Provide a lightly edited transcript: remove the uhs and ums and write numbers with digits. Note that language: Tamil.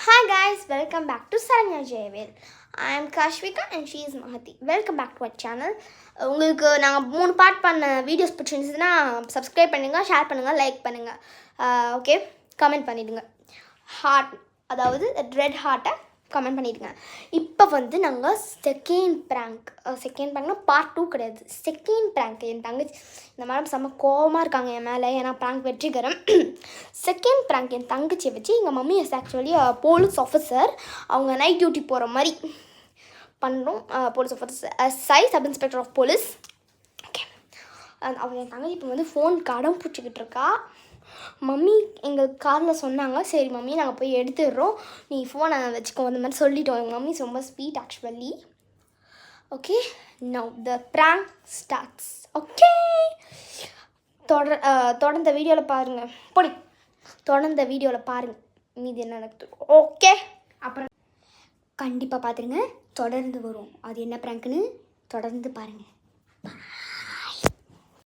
Hi guys, welcome back to Saranya Jayvel. I am Kashvika and she is Mahati. Welcome back to our channel. உங்களுக்கு நாங்கள் 3 பார்ட் பண்ண வீடியோஸ் பிடிச்சிருந்துச்சுன்னா சப்ஸ்கிரைப் பண்ணுங்கள், ஷேர் பண்ணுங்கள், லைக் பண்ணுங்கள், ஓகே, கமெண்ட் பண்ணிவிடுங்க. ஹார்ட், அதாவது ரெட் ஹார்ட்டை கமெண்ட் பண்ணிவிடுங்க. இப்போ வந்து நாங்கள் செகண்ட் ப்ராங்க்னா பார்ட் 2 கிடையாது, செகண்ட் ப்ராங்க். என் தங்கச்சி இந்த மேடம் செம்ம கோவமாக இருக்காங்க என் மேலே, ஏன்னா ப்ராங்க் வெற்றிகரம். செகண்ட் ப்ராங்க் என் தங்கச்சியை வச்சு எங்கள் mummy is actually police officer. அவங்க நைட் டியூட்டி போகிற மாதிரி பண்ணுறோம். Police officer SI, sub inspector of police. Okay, அவங்க என் தங்கச்சி இப்போ வந்து ஃபோனுக்கு அடம் பிடிச்சிக்கிட்டு இருக்கா. மம்மி எங்கள் காரில் சொன்னாங்க, சரி மம்மி நாங்கள் போய் எடுத்துடுறோம், நீ ஃபோனை வச்சுக்கோ, அந்த மாதிரி சொல்லிட்டோம். எங்கள் மம்மி ரொம்ப sweet actually. Okay, now the prank starts. Okay, தொடர்ந்த வீடியோவில் பாருங்கள், தொடர்ந்த வீடியோவில் பாருங்கள் மீதி என்ன நடக்குது. ஓகே, அப்புறம் கண்டிப்பாக பார்த்துருங்க, தொடர்ந்து வரும். அது என்ன ப்ராங்க்னு தொடர்ந்து பாருங்கள்.